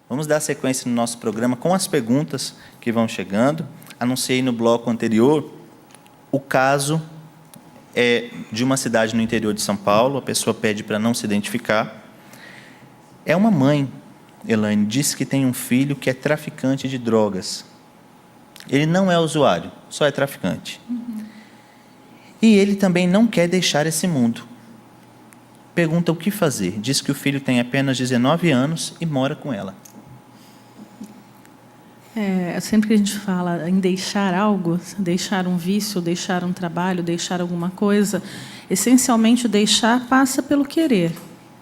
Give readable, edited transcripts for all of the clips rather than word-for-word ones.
Vamos dar sequência no nosso programa com as perguntas que vão chegando. Anunciei no bloco anterior o caso de uma cidade no interior de São Paulo. A pessoa pede para não se identificar. É uma mãe, Elaine, disse que tem um filho que é traficante de drogas. Ele não é usuário, só é traficante. E ele também não quer deixar esse mundo. Pergunta o que fazer. Diz que o filho tem apenas 19 anos e mora com ela. Sempre que a gente fala em deixar algo, deixar um vício, deixar um trabalho, deixar alguma coisa, essencialmente o deixar passa pelo querer,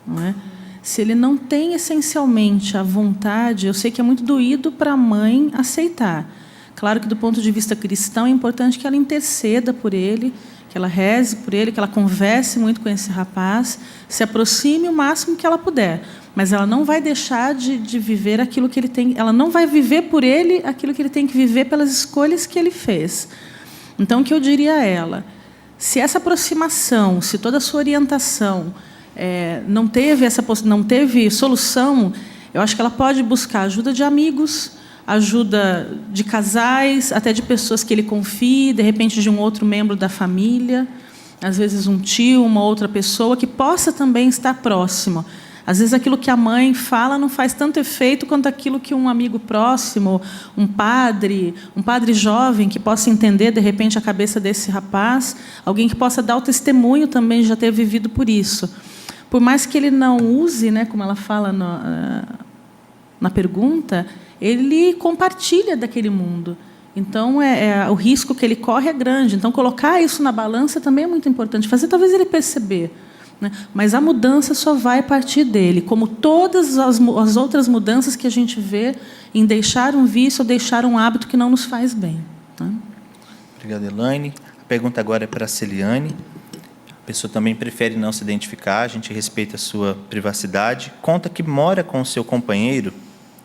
não é? Se ele não tem essencialmente a vontade, eu sei que é muito doído para a mãe aceitar. Claro que do ponto de vista cristão é importante que ela interceda por ele, que ela reze por ele, que ela converse muito com esse rapaz, se aproxime o máximo que ela puder. Mas ela não vai deixar de viver aquilo que ele tem. Ela não vai viver por ele aquilo que ele tem que viver pelas escolhas que ele fez. Então, o que eu diria a ela? Se essa aproximação, se toda a sua orientação não teve solução, eu acho que ela pode buscar ajuda de amigos, ajuda de casais, até de pessoas que ele confie, de repente de um outro membro da família, às vezes um tio, uma outra pessoa que possa também estar próximo. Às vezes aquilo que a mãe fala não faz tanto efeito quanto aquilo que um amigo próximo, um padre jovem que possa entender de repente a cabeça desse rapaz, alguém que possa dar o testemunho também de já ter vivido por isso. Por mais que ele não use, né, como ela fala na pergunta, ele compartilha daquele mundo. Então, o risco que ele corre é grande. Então, colocar isso na balança também é muito importante. Fazer talvez ele perceber, né? Mas a mudança só vai partir dele, como todas as outras mudanças que a gente vê em deixar um vício ou deixar um hábito que não nos faz bem, né? Obrigado, Elaine. A pergunta agora é para a Celiane. A pessoa também prefere não se identificar, a gente respeita a sua privacidade. Conta que mora com o seu companheiro.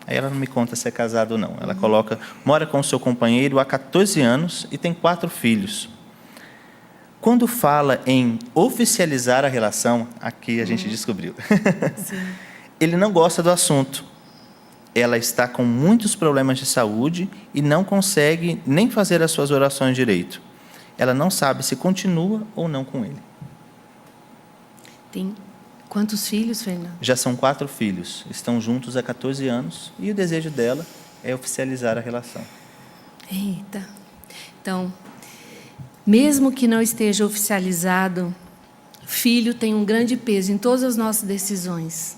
Aí ela não me conta se é casado ou não. Ela coloca, mora com o seu companheiro há 14 anos e tem 4 filhos. Quando fala em oficializar a relação, aqui a gente descobriu. Ele não gosta do assunto. Ela está com muitos problemas de saúde e não consegue nem fazer as suas orações direito. Ela não sabe se continua ou não com ele. Tem quantos filhos, Fernanda? Já são 4 filhos. Estão juntos há 14 anos e o desejo dela é oficializar a relação. Eita. Então, mesmo que não esteja oficializado, filho tem um grande peso em todas as nossas decisões.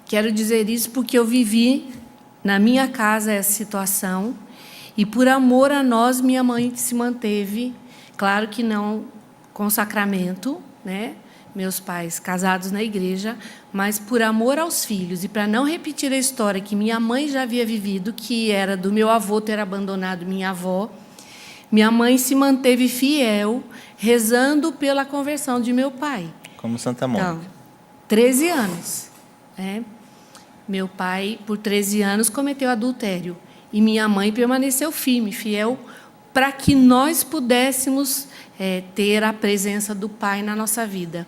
Quero dizer isso porque eu vivi na minha casa essa situação e, por amor a nós, minha mãe se manteve, claro que não com sacramento, né? Meus pais casados na igreja, mas por amor aos filhos e para não repetir a história que minha mãe já havia vivido, que era do meu avô ter abandonado minha avó, minha mãe se manteve fiel, rezando pela conversão de meu pai. Como Santa Mônica. Então, 13 anos. Né? Meu pai, por 13 anos, cometeu adultério. E minha mãe permaneceu firme, fiel, para que nós pudéssemos ter a presença do pai na nossa vida.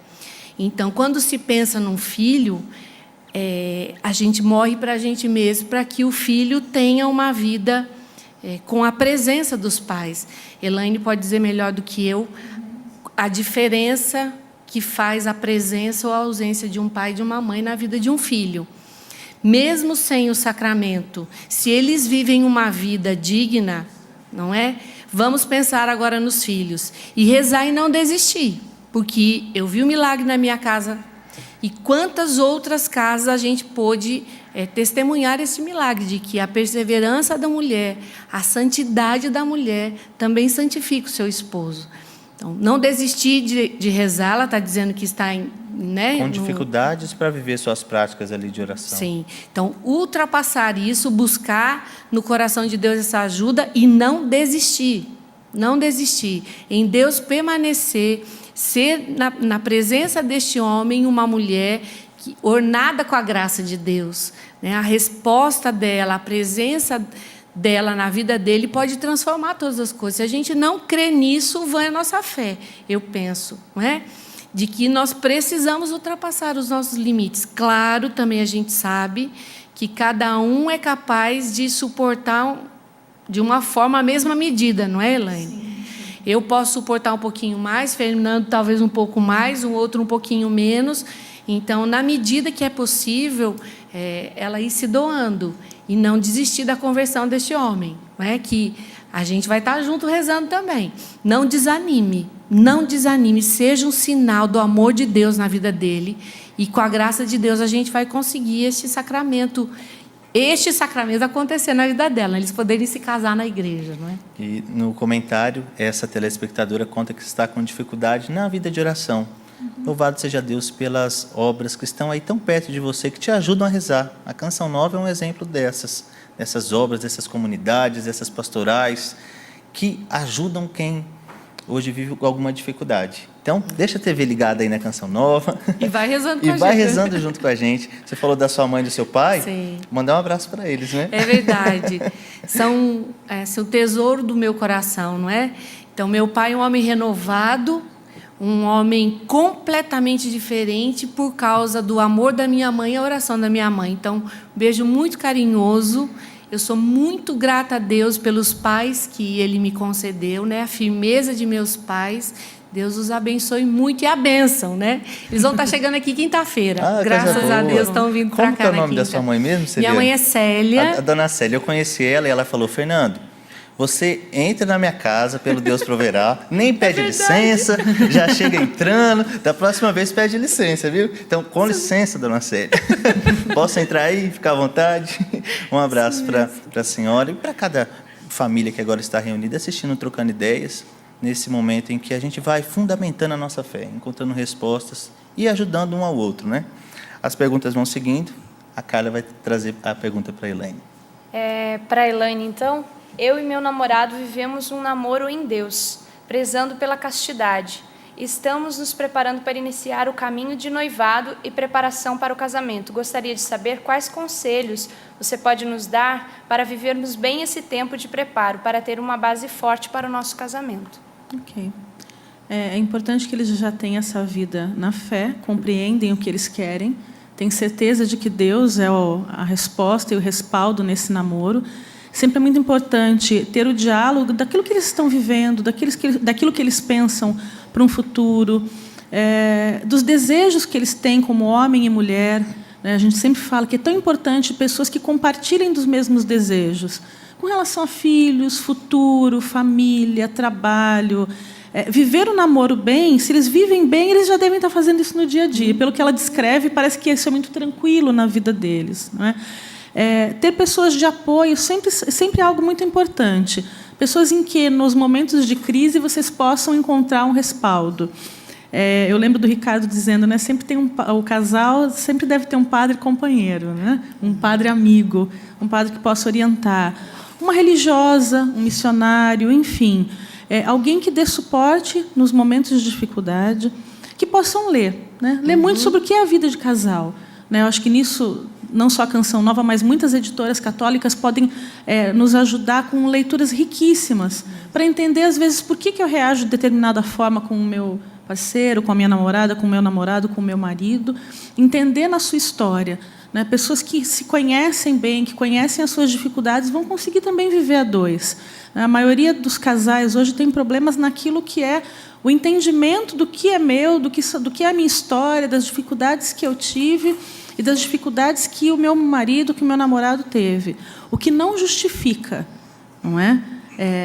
Então, quando se pensa num filho, a gente morre para a gente mesmo, para que o filho tenha uma vida com a presença dos pais. Elaine pode dizer melhor do que eu a diferença que faz a presença ou a ausência de um pai e de uma mãe na vida de um filho. Mesmo sem o sacramento, se eles vivem uma vida digna, não é? Vamos pensar agora nos filhos e rezar e não desistir, porque eu vi o milagre na minha casa e quantas outras casas a gente pôde testemunhar esse milagre de que a perseverança da mulher, a santidade da mulher também santifica o seu esposo. Então, não desistir de rezar, ela está dizendo que está com dificuldades para viver suas práticas ali de oração. Sim. Então, ultrapassar isso, buscar no coração de Deus essa ajuda e não desistir. Não desistir. Em Deus permanecer, ser na presença deste homem uma mulher ornada com a graça de Deus. Né? A resposta dela, a presença dela na vida dele pode transformar todas as coisas. Se a gente não crê nisso, vã é a nossa fé, eu penso. Não é? de que nós precisamos ultrapassar os nossos limites. Claro, também a gente sabe que cada um é capaz de suportar de uma forma a mesma medida, não é, Elaine? Sim. Eu posso suportar um pouquinho mais, Fernando talvez um pouco mais, o outro um pouquinho menos. Então, na medida que é possível, ela ir se doando e não desistir da conversão deste homem, não é? Que a gente vai estar junto rezando também. Não desanime, não desanime, seja um sinal do amor de Deus na vida dele, e com a graça de Deus a gente vai conseguir este sacramento acontecer na vida dela, eles poderem se casar na igreja, não é? E no comentário, essa telespectadora conta que está com dificuldade na vida de oração. Louvado seja Deus pelas obras que estão aí tão perto de você, que te ajudam a rezar. A Canção Nova é um exemplo dessas obras, dessas comunidades, dessas pastorais, que ajudam quem hoje vive com alguma dificuldade. Então, deixa a TV ligada aí na Canção Nova. E vai rezando com a gente. E vai rezando junto com a gente. Você falou da sua mãe e do seu pai? Sim. Mandar um abraço para eles, né? É verdade. São o tesouro do meu coração, não é? Então, meu pai é um homem renovado, um homem completamente diferente por causa do amor da minha mãe e a oração da minha mãe. Então, um beijo muito carinhoso. Eu sou muito grata a Deus pelos pais que Ele me concedeu, né? A firmeza de meus pais. Deus os abençoe muito, e a bênção, né? Eles vão estar chegando aqui quinta-feira. Graças a Deus, estão vindo para cá. Como que é o nome da sua mãe mesmo? Minha mãe é Célia. A dona Célia, eu conheci ela e ela falou: Fernando, você entra na minha casa, pelo Deus proverá, nem pede licença, já chega entrando, da próxima vez pede licença, viu? Então, com licença, dona Célia. Posso entrar aí, ficar à vontade? Um abraço para a senhora e para cada família que agora está reunida, assistindo, trocando ideias, nesse momento em que a gente vai fundamentando a nossa fé, encontrando respostas e ajudando um ao outro, né? As perguntas vão seguindo, a Carla vai trazer a pergunta para a Elaine. Para a Elaine, então, eu e meu namorado vivemos um namoro em Deus, prezando pela castidade. Estamos nos preparando para iniciar o caminho de noivado e preparação para o casamento. Gostaria de saber quais conselhos você pode nos dar para vivermos bem esse tempo de preparo, para ter uma base forte para o nosso casamento. Ok. É importante que eles já tenham essa vida na fé, compreendem o que eles querem, têm certeza de que Deus é a resposta e o respaldo nesse namoro. Sempre é muito importante ter o diálogo daquilo que eles estão vivendo, daquilo que eles pensam para um futuro, dos desejos que eles têm como homem e mulher. A gente sempre fala que é tão importante pessoas que compartilhem dos mesmos desejos, com relação a filhos, futuro, família, trabalho. Viver o namoro bem, se eles vivem bem, eles já devem estar fazendo isso no dia a dia. Pelo que ela descreve, parece que isso é muito tranquilo na vida deles, não é? Ter pessoas de apoio sempre é algo muito importante. Pessoas em que, nos momentos de crise, vocês possam encontrar um respaldo. Eu lembro do Ricardo dizendo, né, o casal sempre deve ter um padre companheiro, né? Um padre amigo, um padre que possa orientar. Uma religiosa, um missionário, enfim. Alguém que dê suporte nos momentos de dificuldade, que possam ler. Né? Ler muito sobre o que é a vida de casal. Né? Eu acho que nisso, não só a Canção Nova, mas muitas editoras católicas podem nos ajudar com leituras riquíssimas, para entender, às vezes, por que eu reajo de determinada forma com o meu parceiro, com a minha namorada, com o meu namorado, com o meu marido. Entender na sua história. Né? Pessoas que se conhecem bem, que conhecem as suas dificuldades, vão conseguir também viver a dois. A maioria dos casais hoje tem problemas naquilo que é o entendimento do que é meu, do que é a minha história, das dificuldades que eu tive e das dificuldades que o meu marido, que o meu namorado teve. O que não justifica, não é?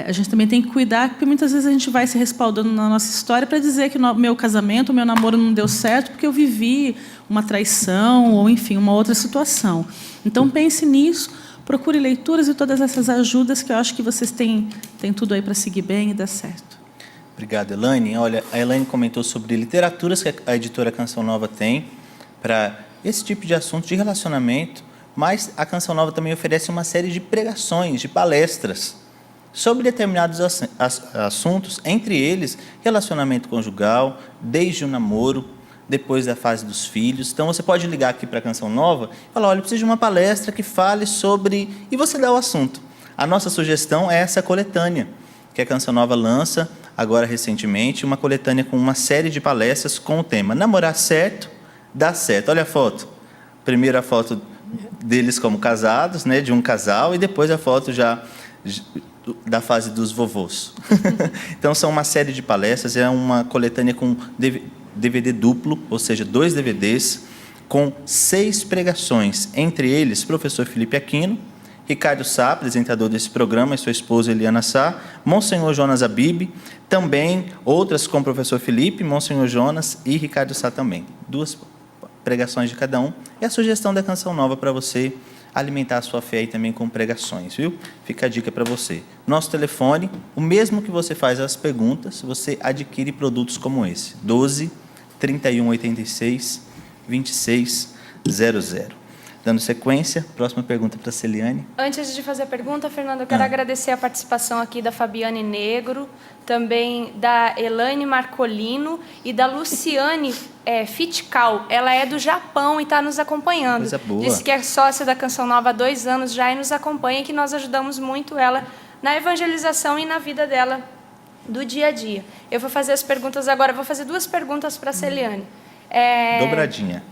A gente também tem que cuidar, porque muitas vezes a gente vai se respaldando na nossa história para dizer que o meu casamento, o meu namoro não deu certo porque eu vivi uma traição ou, enfim, uma outra situação. Então, pense nisso, procure leituras e todas essas ajudas que eu acho que vocês têm tudo aí para seguir bem e dar certo. Obrigado, Elaine. Olha, a Elaine comentou sobre literaturas que a editora Canção Nova tem para esse tipo de assunto de relacionamento, mas a Canção Nova também oferece uma série de pregações, de palestras sobre determinados assuntos, entre eles relacionamento conjugal, desde o namoro, depois da fase dos filhos. Então, você pode ligar aqui para a Canção Nova e falar: olha, eu preciso de uma palestra que fale sobre... E você dá o assunto. A nossa sugestão é essa coletânea que a Canção Nova lança agora recentemente, uma coletânea com uma série de palestras com o tema Namorar Certo, Dá Certo. Olha a foto. Primeiro a foto deles como casados, né, de um casal, e depois a foto já da fase dos vovôs. Então, são uma série de palestras, é uma coletânea com DVD duplo, ou seja, 2 DVDs, com 6 pregações, entre eles, professor Felipe Aquino, Ricardo Sá, apresentador desse programa, e sua esposa Eliana Sá, Monsenhor Jonas Abib, também outras com o professor Felipe, Monsenhor Jonas e Ricardo Sá também. 2 pregações de cada um. E a sugestão da canção nova para você alimentar a sua fé aí também com pregações, viu? Fica a dica para você. Nosso telefone, o mesmo que você faz as perguntas, você adquire produtos como esse. 12 3186 2600. Dando sequência, próxima pergunta para a Celiane. Antes de fazer a pergunta, Fernando, eu quero agradecer a participação aqui da Fabiane Negro, também da Elaine Marcolino e da Luciane Fitcal. Ela é do Japão e está nos acompanhando. Coisa boa. Disse que é sócia da Canção Nova há 2 anos já e nos acompanha, e que nós ajudamos muito ela na evangelização e na vida dela do dia a dia. Eu vou fazer as perguntas agora, vou fazer 2 perguntas para a Celiane. Dobradinha.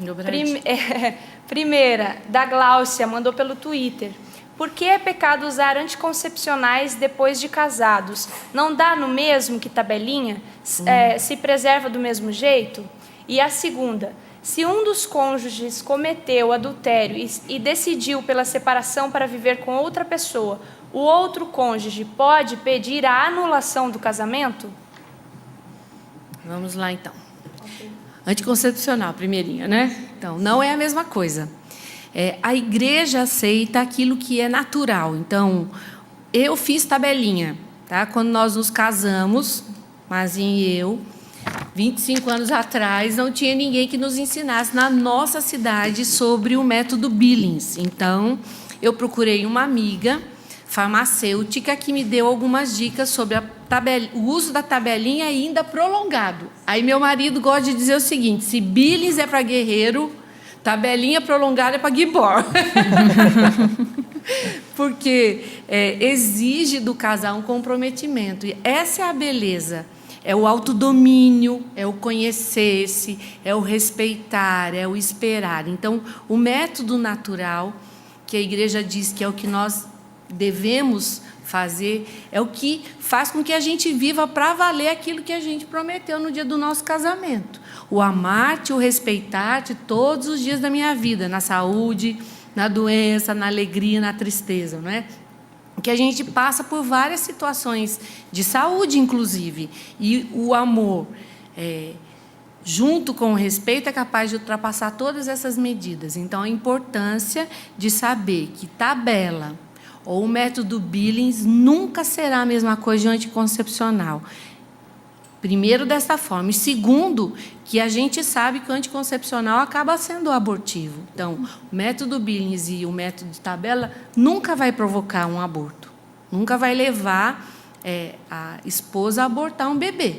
Primeira, da Gláucia, mandou pelo Twitter. Por que é pecado usar anticoncepcionais depois de casados? Não dá no mesmo que tabelinha? Se preserva do mesmo jeito? E a segunda, se um dos cônjuges cometeu adultério e decidiu pela separação para viver com outra pessoa, o outro cônjuge pode pedir a anulação do casamento? Vamos lá, então. Anticoncepcional, primeirinha, né? Então, não é a mesma coisa. A igreja aceita aquilo que é natural. Então, eu fiz tabelinha, tá? Quando nós nos casamos, Mazinho e eu, 25 anos atrás, não tinha ninguém que nos ensinasse na nossa cidade sobre o método Billings. Então, eu procurei uma amiga farmacêutica que me deu algumas dicas sobre o uso da tabelinha ainda prolongado. Aí meu marido gosta de dizer o seguinte: se Billings é para guerreiro, tabelinha prolongada é para gibor. Porque exige do casal um comprometimento. E essa é a beleza. É o autodomínio, é o conhecer-se, é o respeitar, é o esperar. Então, o método natural, que a igreja diz que é o que nós devemos fazer, é o que faz com que a gente viva para valer aquilo que a gente prometeu no dia do nosso casamento. O amar-te, o respeitar-te todos os dias da minha vida, na saúde, na doença, na alegria, na tristeza, não é? Que a gente passa por várias situações de saúde, inclusive, e o amor, junto com o respeito, é capaz de ultrapassar todas essas medidas. Então, a importância de saber que tabela ou o método Billings nunca será a mesma coisa de anticoncepcional. Primeiro, dessa forma. E segundo, que a gente sabe que o anticoncepcional acaba sendo abortivo. Então, o método Billings e o método de tabela nunca vai provocar um aborto. Nunca vai levar a esposa a abortar um bebê.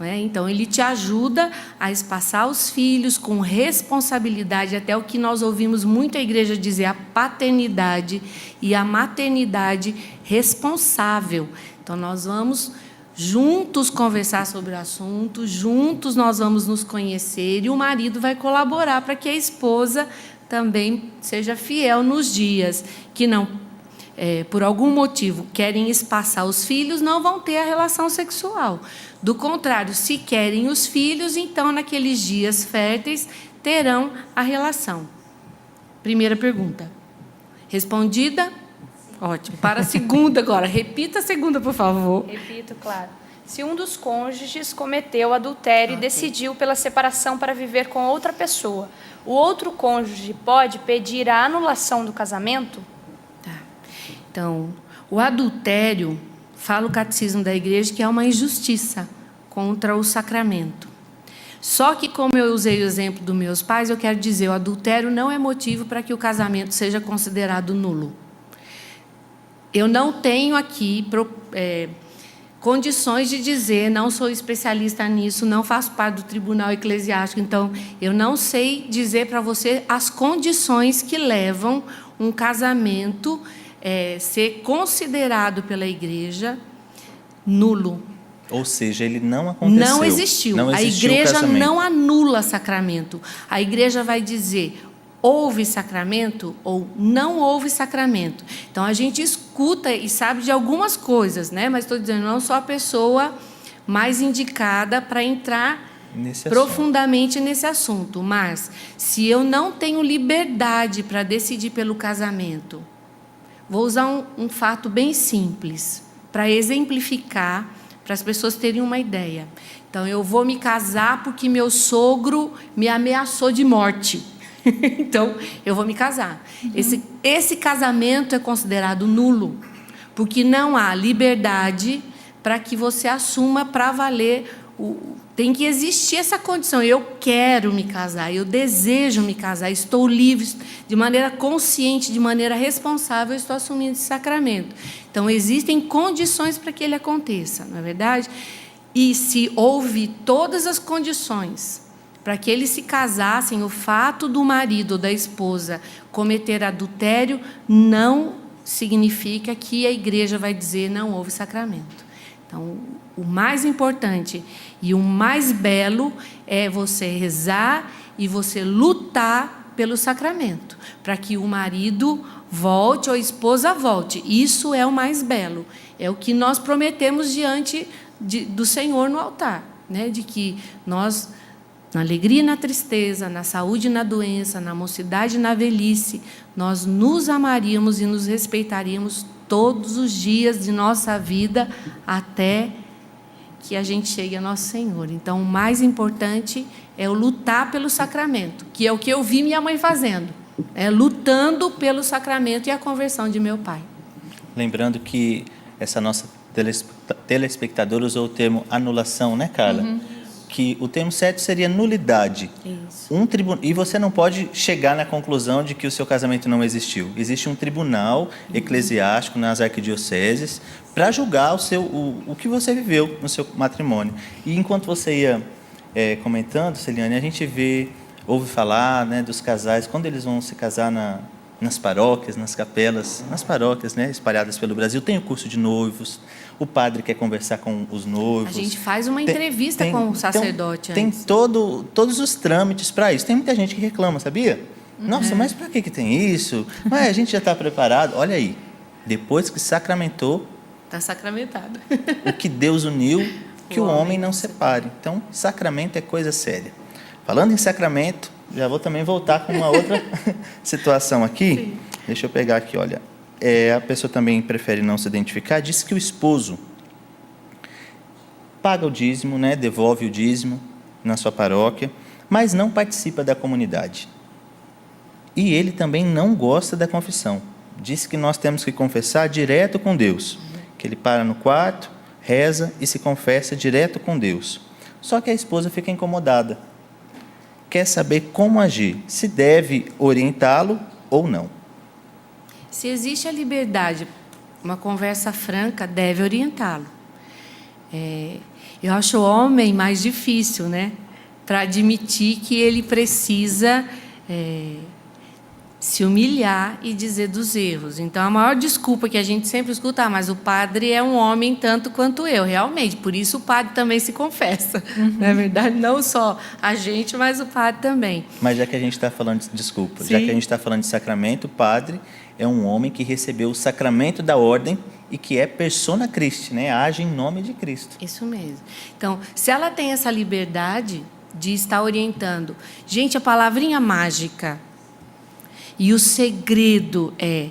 Não é? Então, ele te ajuda a espaçar os filhos com responsabilidade, até o que nós ouvimos muito a igreja dizer, a paternidade e a maternidade responsável. Então, nós vamos juntos conversar sobre o assunto, juntos nós vamos nos conhecer, e o marido vai colaborar para que a esposa também seja fiel nos dias que não, por algum motivo, querem espaçar os filhos, não vão ter a relação sexual. Do contrário, se querem os filhos, então, naqueles dias férteis, terão a relação. Primeira pergunta. Respondida? Ótimo. Para a segunda agora. Repita a segunda, por favor. Repito, claro. Se um dos cônjuges cometeu adultério e decidiu pela separação para viver com outra pessoa, o outro cônjuge pode pedir a anulação do casamento? Tá. Então, o adultério, fala o catecismo da igreja, que é uma injustiça contra o sacramento. Só que, como eu usei o exemplo dos meus pais, eu quero dizer, o adultério não é motivo para que o casamento seja considerado nulo. Eu não tenho aqui condições de dizer, não sou especialista nisso, não faço parte do tribunal eclesiástico, então eu não sei dizer para você as condições que levam um casamento ser considerado pela igreja nulo. Ou seja, ele não aconteceu. Não existiu. Não A existiu o igreja casamento. não anula sacramento. A igreja vai dizer: houve sacramento ou não houve sacramento. Então, a gente escuta e sabe de algumas coisas, né? Mas estou dizendo, não sou a pessoa mais indicada para entrar profundamente nesse assunto. Mas, se eu não tenho liberdade para decidir pelo casamento, vou usar um fato bem simples para exemplificar, para as pessoas terem uma ideia. Então, eu vou me casar porque meu sogro me ameaçou de morte. Então, eu vou me casar. Esse casamento é considerado nulo, porque não há liberdade para que você assuma para valer. Tem que existir essa condição. Eu quero me casar, eu desejo me casar, estou livre, de maneira consciente, de maneira responsável, eu estou assumindo esse sacramento. Então, existem condições para que ele aconteça, não é verdade? E se houve todas as condições para que eles se casassem, o fato do marido ou da esposa cometer adultério não significa que a igreja vai dizer não houve sacramento. Então, o mais importante e o mais belo é você rezar e você lutar pelo sacramento, para que o marido volte ou a esposa volte. Isso é o mais belo. É o que nós prometemos diante do Senhor no altar, né? De que nós, na alegria e na tristeza, na saúde e na doença, na mocidade e na velhice, nós nos amaríamos e nos respeitaríamos todos os dias de nossa vida até que a gente chegue a nosso Senhor. Então, o mais importante é o lutar pelo sacramento, que é o que eu vi minha mãe fazendo, lutando pelo sacramento e a conversão de meu pai. Lembrando que essa nossa telespectadora usou o termo anulação, né, Carla? Que o termo certo seria nulidade. Isso. E você não pode chegar na conclusão de que o seu casamento não existiu. Existe um tribunal eclesiástico nas arquidioceses para julgar o que você viveu no seu matrimônio. E enquanto você ia comentando, Celiane, a gente ouve falar, né, dos casais, quando eles vão se casar nas paróquias, nas capelas, nas paróquias, né, espalhadas pelo Brasil, tem o curso de noivos, o padre quer conversar com os noivos. A gente faz uma entrevista com o sacerdote tem antes. Todos os trâmites para isso. Tem muita gente que reclama, sabia? Nossa, mas para que tem isso? Mas a gente já está preparado. Olha aí, depois que sacramentou, Está sacramentado. o que Deus uniu, que o homem não separe. Então, sacramento é coisa séria. Falando em sacramento, já vou também voltar com uma outra situação aqui. Sim. Deixa eu pegar aqui, olha. A pessoa também prefere não se identificar, diz que o esposo paga o dízimo, né, devolve o dízimo na sua paróquia, mas não participa da comunidade. E ele também não gosta da confissão. Diz que nós temos que confessar direto com Deus, que ele para no quarto, reza e se confessa direto com Deus. Só que a esposa fica incomodada. Quer saber como agir, se deve orientá-lo ou não. Se existe a liberdade, uma conversa franca, deve orientá-lo. Eu acho o homem mais difícil, né? Para admitir que ele precisa se humilhar e dizer dos erros. Então, a maior desculpa que a gente sempre escuta, mas o padre é um homem tanto quanto eu. Realmente, por isso o padre também se confessa. Não é verdade? Não só a gente, mas o padre também. Mas já que a gente está falando já que a gente está falando de sacramento, o padre é um homem que recebeu o sacramento da ordem e que é persona Christi, né? Age em nome de Cristo. Isso mesmo. Então, se ela tem essa liberdade de estar orientando, gente, a palavrinha mágica e o segredo é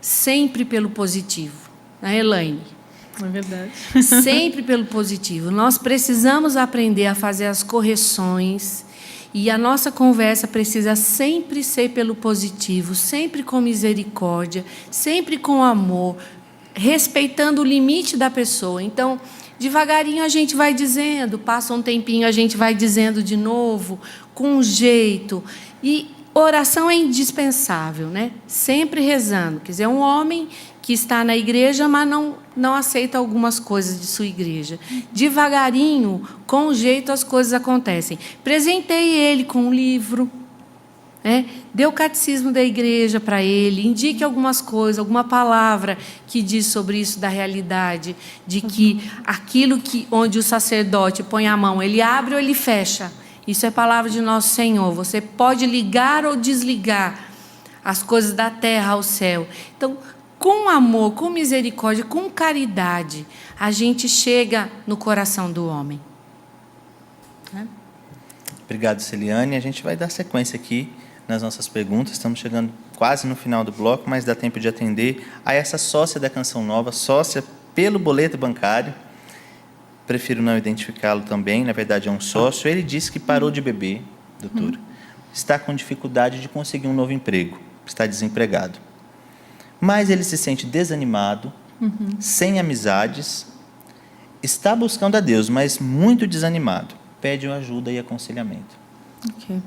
sempre pelo positivo, né, Elaine? É verdade. Sempre pelo positivo. Nós precisamos aprender a fazer as correções e a nossa conversa precisa sempre ser pelo positivo, sempre com misericórdia, sempre com amor, respeitando o limite da pessoa. Então, devagarinho a gente vai dizendo, passa um tempinho a gente vai dizendo de novo, com jeito. E oração é indispensável, né? Sempre rezando. Quer dizer, um homem que está na igreja, mas não aceita algumas coisas de sua igreja. Devagarinho, com jeito, as coisas acontecem. Presentei ele com um livro. Dê o catecismo da igreja para ele, indique algumas coisas, alguma palavra que diz sobre isso da realidade, de que aquilo onde o sacerdote põe a mão, ele abre ou ele fecha. Isso é palavra de nosso Senhor. Você pode ligar ou desligar as coisas da terra ao céu. Então, com amor, com misericórdia, com caridade, a gente chega no coração do homem. Obrigado, Celiane. A gente vai dar sequência aqui nas nossas perguntas. Estamos chegando quase no final do bloco, mas dá tempo de atender a essa sócia da Canção Nova, sócia pelo boleto bancário. Prefiro não identificá-lo também, na verdade é um sócio. Ele disse que parou de beber, doutora. Está com dificuldade de conseguir um novo emprego, está desempregado. Mas ele se sente desanimado, sem amizades, está buscando a Deus, mas muito desanimado. Pede ajuda e aconselhamento. Ok.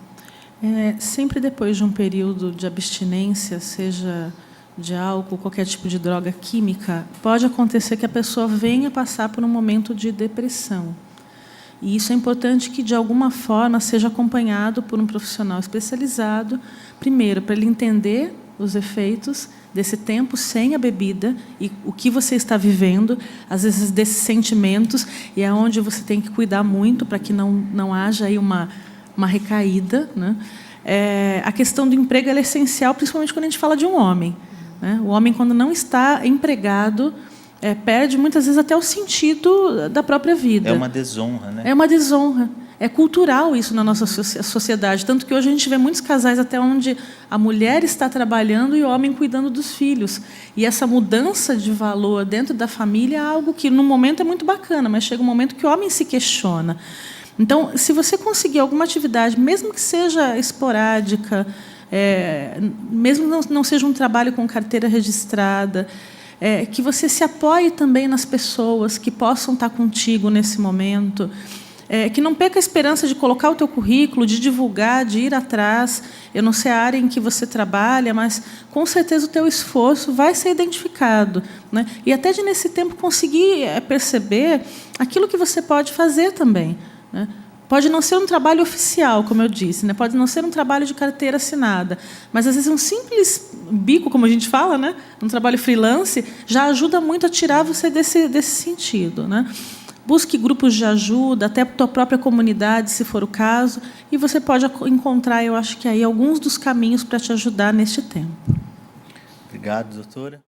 Sempre depois de um período de abstinência, seja de álcool, qualquer tipo de droga química, pode acontecer que a pessoa venha passar por um momento de depressão. E isso é importante que, de alguma forma, seja acompanhado por um profissional especializado, primeiro, para ele entender os efeitos desse tempo sem a bebida e o que você está vivendo, às vezes desses sentimentos, e é onde você tem que cuidar muito para que não haja aí uma recaída, né? A questão do emprego é essencial, principalmente quando a gente fala de um homem, né? O homem, quando não está empregado, perde muitas vezes até o sentido da própria vida. É uma desonra, né? É uma desonra. É cultural isso na nossa sociedade, tanto que hoje a gente vê muitos casais até onde a mulher está trabalhando e o homem cuidando dos filhos. E essa mudança de valor dentro da família é algo que, no momento, é muito bacana, mas chega um momento que o homem se questiona. Então, se você conseguir alguma atividade, mesmo que seja esporádica, mesmo não seja um trabalho com carteira registrada, que você se apoie também nas pessoas que possam estar contigo nesse momento, que não perca a esperança de colocar o teu currículo, de divulgar, de ir atrás. Eu não sei a área em que você trabalha, mas, com certeza, o teu esforço vai ser identificado, né? E até de, nesse tempo, conseguir perceber aquilo que você pode fazer também, né? Pode não ser um trabalho oficial, como eu disse, né? Pode não ser um trabalho de carteira assinada, mas, às vezes, um simples bico, como a gente fala, né? Um trabalho freelance, já ajuda muito a tirar você desse sentido, né? Busque grupos de ajuda, até a tua própria comunidade, se for o caso, e você pode encontrar, eu acho que aí, alguns dos caminhos para te ajudar neste tempo. Obrigado, doutora.